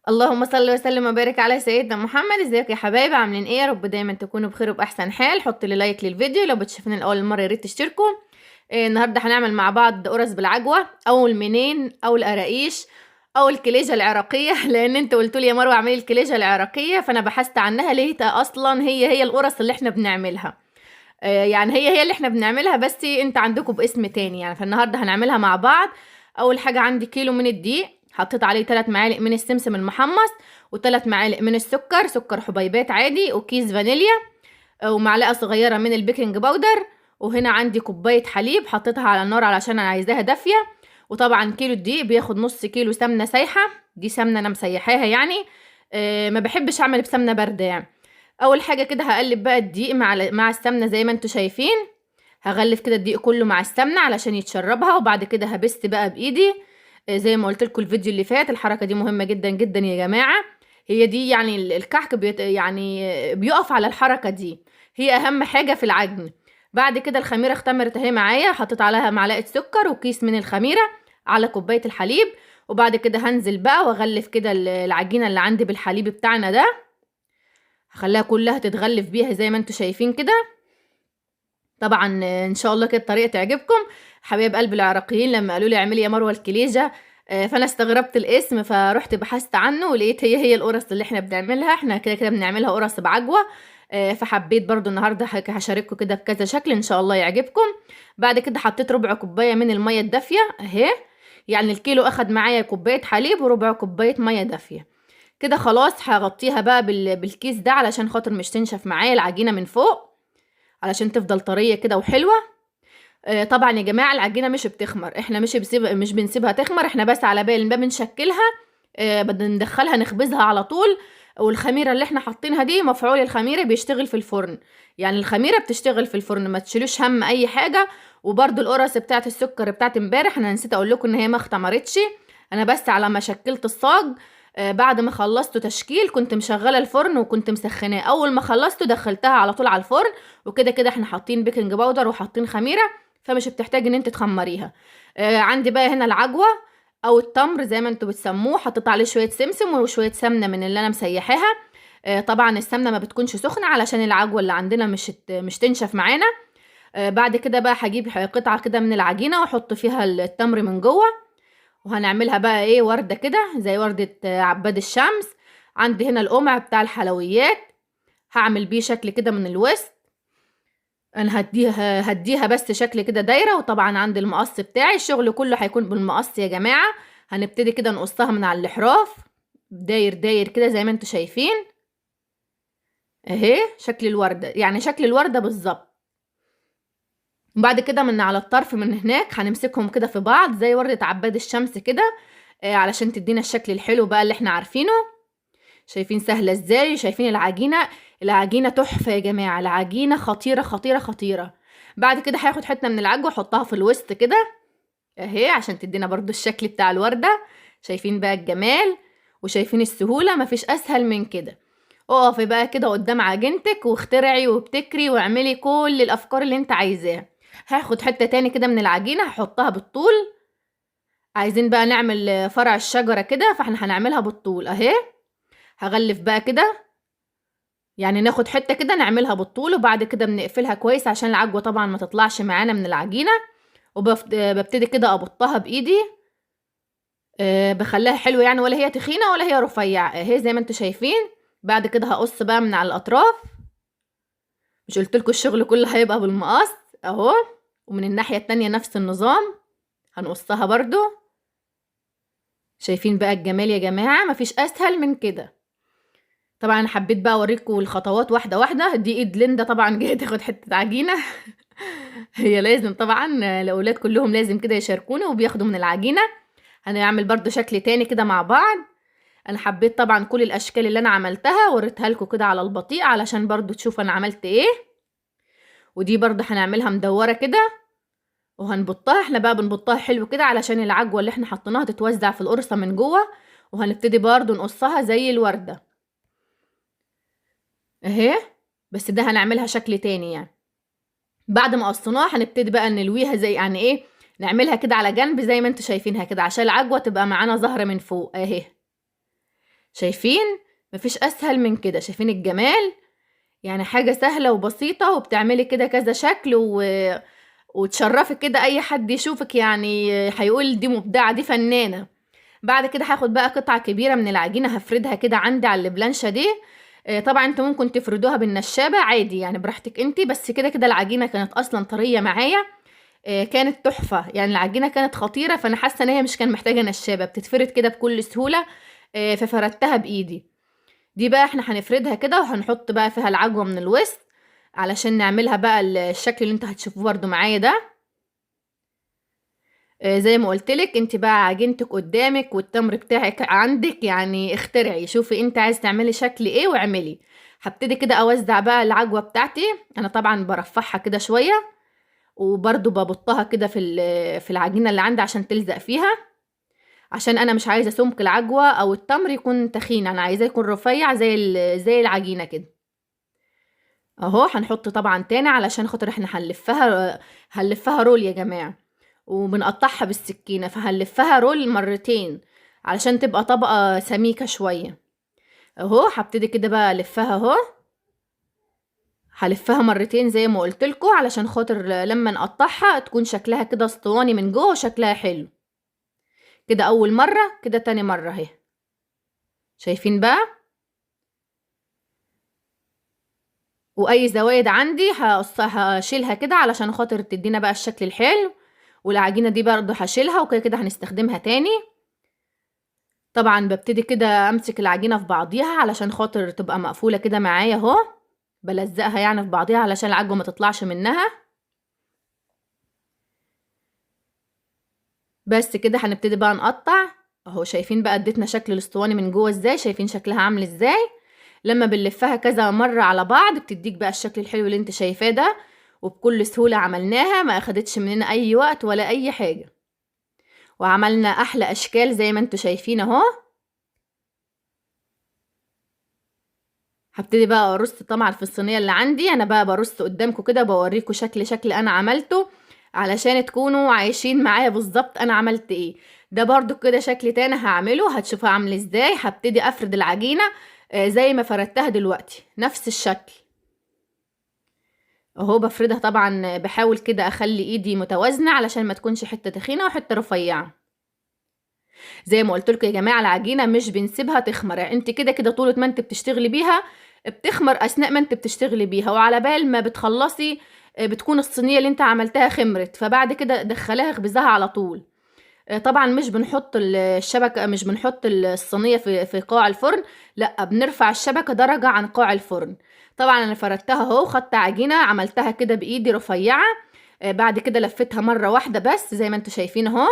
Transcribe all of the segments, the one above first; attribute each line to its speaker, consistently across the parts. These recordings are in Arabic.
Speaker 1: اللهم صل وسلم وبارك على سيدنا محمد. ازيك يا حبايبي، عاملين ايه؟ يا رب دايما تكونوا بخير وباحسن حال. حط لي لايك للفيديو، لو بتشوفوني لاول مره يا ريت تشتركوا. النهارده هنعمل مع بعض قرص بالعجوه او المنين او القراقيش او الكليجه العراقيه لان انتوا قلتوا لي يا مروه اعملي الكليجه العراقيه، فانا بحثت عنها لقيتها اصلا هي القرص اللي احنا بنعملها. يعني هي اللي احنا بنعملها، بس انت عندكم باسم تاني يعني. فالنهارده هنعملها مع بعض. اول حاجه عندي كيلو من الدقيق، حطيت عليه 3 معالق من السمسم المحمص و3 معالق من السكر، سكر حبيبات عادي، وكيس فانيليا، ومعلقه صغيره من البيكنج باودر. وهنا عندي كوبايه حليب حطيتها على النار علشان انا عايزاها دافيه. وطبعا كيلو الدقيق بياخد نص كيلو سمنه سايحه، دي سمنه انا مسيحاها يعني. ما بحبش اعمل بسمنه بارده يعني. اول حاجه كده هقلب بقى الدقيق مع السمنه زي ما انتوا شايفين. هغلف كده الدقيق كله مع السمنه علشان يتشربها، وبعد كده هبست بقى بايدي. زي ما قلت لكم الفيديو اللي فات، الحركه دي مهمه جدا جدا يا جماعه. هي دي يعني الكحك يعني بيقف على الحركه دي، هي اهم حاجه في العجن. بعد كده الخميره اختمرت اهي معايا، حطيت عليها معلقه سكر وكيس من الخميره على كوبايه الحليب. وبعد كده هنزل بقى واغلف كده العجينه اللي عندي بالحليب بتاعنا ده. هخليها كلها تتغلف بيها زي ما انتوا شايفين كده. طبعا ان شاء الله كده الطريقه تعجبكم. حبايب قلب العراقيين لما قالوا لي اعملي يا مروه الكليجه، فانا استغربت الاسم، فرحت بحثت عنه ولقيت هي القرص اللي احنا بنعملها. احنا كده كده بنعملها قرص بعجوه. فحبيت برضو النهارده هشارككم كده بكذا شكل، ان شاء الله يعجبكم. بعد كده حطيت ربع كوبايه من الميه الدافيه اهي. يعني الكيلو اخد معايا كوبايه حليب وربع كوبايه ميه دافيه. كده خلاص هغطيها بقى بالكيس ده علشان خاطر مش تنشف معايا العجينه من فوق، علشان تفضل طريه كده وحلوه. طبعا يا جماعه العجينه مش بتخمر، احنا مش بنسيبها تخمر، احنا بس على بال ما بنشكلها بدنا ندخلها نخبزها على طول. والخميره اللي احنا حاطينها دي مفعول الخميره بيشتغل في الفرن، يعني الخميره بتشتغل في الفرن، ما تشيلوش هم اي حاجه. وبرده القرص بتاعت السكر بتاعت امبارح انا نسيت اقول لكم ان هي ما اختمرتش. انا بس على ما شكلت الصاج، بعد ما خلصته تشكيل كنت مشغله الفرن وكنت مسخناه، اول ما خلصته دخلتها على طول على الفرن. وكده كده احنا حاطين بيكنج باودر وحاطين خميره، فمش بتحتاج ان انت تخمريها. عندي بقى هنا العجوه او التمر زي ما انتوا بتسموه، حطيت عليه شويه سمسم وشويه سمنه من اللي انا مسيحاها. طبعا السمنه ما بتكونش سخنه علشان العجوه اللي عندنا مش تنشف معانا. بعد كده بقى هجيب قطعه كده من العجينه واحط فيها التمر من جوه، وهنعملها بقى ايه ورده كده زي ورده عباد الشمس. عندي هنا القمع بتاع الحلويات، هعمل بيه شكل كده من الوسط. انا هديها بس شكل كده دايره. وطبعا عندي المقص بتاعي، الشغل كله هيكون بالمقص يا جماعه. هنبتدي كده نقصها من على الاحراف داير داير كده زي ما انتوا شايفين اهي، شكل الورده يعني شكل الورده بالظبط. وبعد كده من على الطرف من هناك هنمسكهم كده في بعض زي وردة عباد الشمس كده، علشان تدينا الشكل الحلو بقى اللي احنا عارفينه. شايفين سهلة ازاي؟ شايفين العجينة تحفة يا جماعة، العجينة خطيرة خطيرة خطيرة. بعد كده هاخد حتة من العجوة احطها في الوسط كده اهي عشان تدينا برضو الشكل بتاع الوردة. شايفين بقى الجمال وشايفين السهولة، مفيش اسهل من كده. اقفي بقى كده قدام عجينتك واخترعي وابتكري واعملي كل الافكار اللي انت عايزاها. هاخد حتة تاني كده من العجينة هحطها بالطول. عايزين بقى نعمل فرع الشجرة كده، فاحنا هنعملها بالطول اهي. هغلف بقى كده، يعني ناخد حتة كده نعملها بالطول، وبعد كده بنقفلها كويس عشان العجوة طبعا ما تطلعش معانا من العجينة. وببتدي كده ابطها بايدي. بخليها حلوة يعني، ولا هي تخينة ولا هي رفيعة اهي زي ما انتوا شايفين. بعد كده هقص بقى من على الاطراف، مش قلتلكوا الشغل كله هيبقى بالمقص اهو. ومن الناحية التانية نفس النظام هنقصها برضو. شايفين بقى الجمال يا جماعة، مفيش اسهل من كده. طبعا انا حبيت بقى اوريكم الخطوات واحده واحده. دي ايد ليندا طبعا جايه تاخد حته عجينه هي لازم طبعا الاولاد كلهم لازم كده يشاركوني وبياخدوا من العجينه. هنعمل برضو شكل تاني كده مع بعض. انا حبيت طبعا كل الاشكال اللي انا عملتها وريتها لكم كده على البطيء علشان برضو تشوفوا انا عملت ايه. ودي برضو هنعملها مدوره كده وهنبطها. احنا بقى بنبطها حلو كده علشان العجوه اللي احنا حطيناها تتوزع في القرصه من جوه. وهنبتدي برضو نقصها زي الورده اهي، بس ده هنعملها شكل تاني يعني. بعد ما قصيناها هنبتدي بقى نلويها زي يعني ايه، نعملها كده على جنب زي ما انتوا شايفينها كده عشان العجوه تبقى معانا ظاهره من فوق اهي. شايفين؟ مفيش اسهل من كده. شايفين الجمال؟ يعني حاجة سهلة وبسيطة، وبتعملي كده كذا شكل وتشرفك كده اي حد يشوفك، يعني هيقول دي مبدعة، دي فنانة. بعد كده هاخد بقى قطعة كبيرة من العجينة هفردها كده عندي على البلانشة دي. طبعا انتوا ممكن تفردوها بالنشابة عادي، يعني براحتك انتي، بس كده كده العجينة كانت اصلا طرية معايا. كانت تحفة، يعني العجينة كانت خطيرة، فانا حاسة ان هي مش كان محتاجة نشابة، بتتفرد كده بكل سهولة. ففردتها بايدي. دي بقى احنا هنفردها كده، وهنحط بقى فيها العجوة من الوسط علشان نعملها بقى الشكل اللي انتوا هتشوفوه برضو معايا ده. زي ما قلتلك انت بقى عجينتك قدامك والتمر بتاعك عندك، يعني اخترعي، شوفي انت عايز تعملي شكل ايه واعملي. هبتدي كده اوزع بقى العجوة بتاعتي. انا طبعا برفعها كده شوية، وبرضو ببطها كده في العجينة اللي عندي عشان تلزق فيها، عشان انا مش عايزة سمك العجوة او التمر يكون تخين، انا عايزاه يكون رفيع زي العجينة كده. اهو هنحط طبعا تاني علشان خاطر احنا هنلفها رول يا جماعة، وبنقطعها بالسكينة، فهنلفها رول مرتين علشان تبقى طبقة سميكة شوية. اهو هبتدي كده بقى الفها اهو، هلفها مرتين زي ما قلتلكوا علشان خاطر لما نقطعها تكون شكلها كده اسطواني من جوه وشكلها حلو. كده اول مرة، كده تاني مرة اهي. شايفين بقى؟ واي زوايد عندي هشيلها كده علشان خاطر تدينا بقى الشكل الحلو. والعجينة دي برضو هشيلها، وكده كده هنستخدمها تاني. طبعا ببتدي كده امسك العجينة في بعضيها علشان خاطر تبقى مقفولة كده معايا اهو، بلزقها يعني في بعضيها علشان العجوة ما تطلعش منها. بس كده هنبتدي بقى نقطع اهو. شايفين بقى اديتنا شكل الاسطواني من جوه ازاي؟ شايفين شكلها عامل ازاي؟ لما بنلفها كذا مرة على بعض بتديك بقى الشكل الحلو اللي انت شايفاه ده، وبكل سهولة عملناها، ما اخدتش مننا اي وقت ولا اي حاجة، وعملنا احلى اشكال زي ما انتوا شايفين اهو. هبتدي بقى ارص طبعا في الصينيه اللي عندي. انا بقى برص قدامكم كده بوريكم شكل انا عملته علشان تكونوا عايشين معايا بالظبط انا عملت ايه. ده برضو كده شكل تاني هعمله، هتشوفوا عامل ازاي. هبتدي افرد العجينه زي ما فردتها دلوقتي نفس الشكل اهو. بفردها طبعا، بحاول كده اخلي ايدي متوازنه علشان ما تكونش حته تخينه وحته رفيعه. زي ما قلت لكم يا جماعه العجينه مش بنسيبها تخمر، يعني انت كده كده طول ما انت بتشتغلي بيها بتخمر اثناء ما انت بتشتغلي بيها، وعلى بال ما بتخلصي بتكون الصينيه اللي انت عملتها خمرت، فبعد كده دخليها اخبزها على طول. طبعا مش بنحط الشبكه، مش بنحط الصينيه في قاع الفرن، لا بنرفع الشبكه درجه عن قاع الفرن. طبعا انا فردتها اهو، خدت عجينه عملتها كده بايدي رفيعه، بعد كده لفتها مره واحده بس زي ما انتوا شايفين اهو.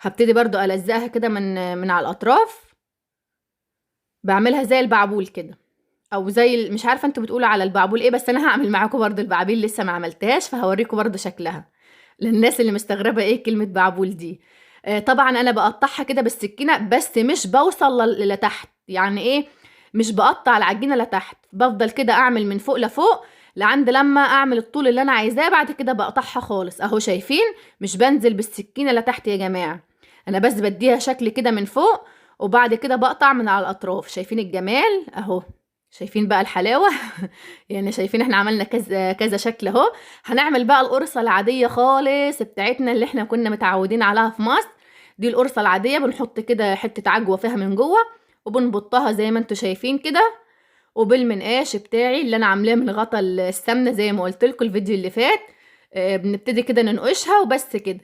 Speaker 1: هبتدي برضو ألزقها كده من على الأطراف، بعملها زي البعبول كده، أو زي مش عارفة انتوا بتقولوا على البعبول ايه، بس أنا هعمل معاكم برضو البعبيل، لسه ما عملتهاش فهوريكم برضو شكلها للناس اللي مستغربة ايه كلمة بعبول دي. طبعا أنا بقطعها كده بالسكينة، بس مش بوصل لتحت، يعني ايه، مش بقطع العجينة لتحت، بفضل كده أعمل من فوق لفوق لعند لما أعمل الطول اللي أنا عايزاه، بعد كده بقطعها خالص اهو. شايفين؟ مش بنزل بالسكينة لتحت يا جماعة، انا بس بديها شكل كده من فوق، وبعد كده بقطع من على الاطراف. شايفين الجمال اهو؟ شايفين بقى الحلاوة؟ يعني شايفين احنا عملنا كذا كذا شكل اهو. هنعمل بقى القرصة العادية خالص بتاعتنا اللي احنا كنا متعودين عليها في مصر. دي القرصة العادية، بنحط كده حتة عجوة فيها من جوه، وبنبطها زي ما انتوا شايفين كده، وبالمنقاش بتاعي اللي انا عاملاه من غطا السمنة زي ما قلت لكم الفيديو اللي فات. بنبتدي كده ننقشها وبس كده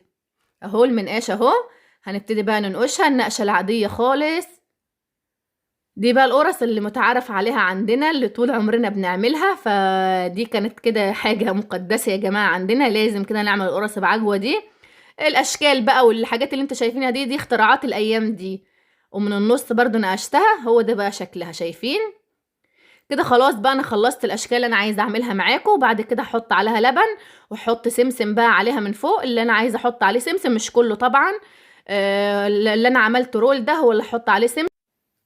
Speaker 1: اهو. المنقاش اهو، هنبتدي بقى ننقشها النقشة العادية خالص. دي بقى القرص اللي متعارف عليها عندنا، اللي طول عمرنا بنعملها، فدي كانت كده حاجة مقدسة يا جماعة عندنا، لازم كده نعمل القرص بعجوة دي. الاشكال بقى والحاجات اللي انتوا شايفينها دي اختراعات الايام دي. ومن النص برضو نقشتها، هو ده بقى شكلها. شايفين كده؟ خلاص بقى انا خلصت الاشكال اللي انا عايزه اعملها معاكم، وبعد كده احط عليها لبن، واحط سمسم بقى عليها من فوق، اللي انا عايزه احط عليه سمسم مش كله طبعا. اللي انا عملته رول ده هو اللي احط عليه سمسم.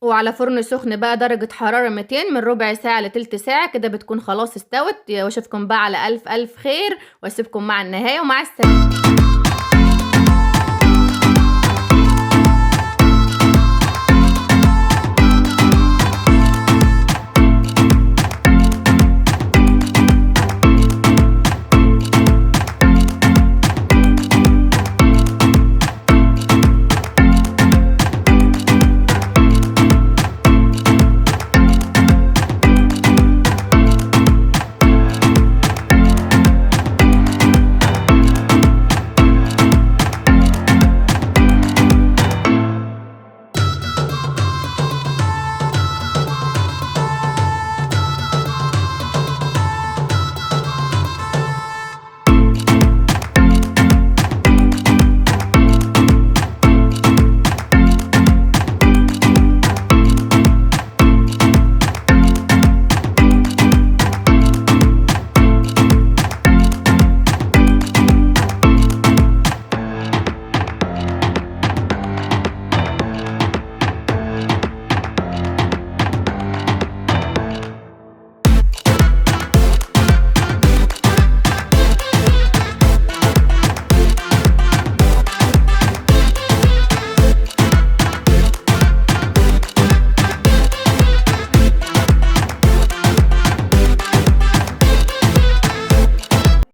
Speaker 1: وعلى فرن سخن بقى درجة حرارة 200 من ربع ساعة لتلت ساعة كده بتكون خلاص استوت. واشوفكم بقى على الف الف خير، واسيبكم مع النهاية ومع السلامة.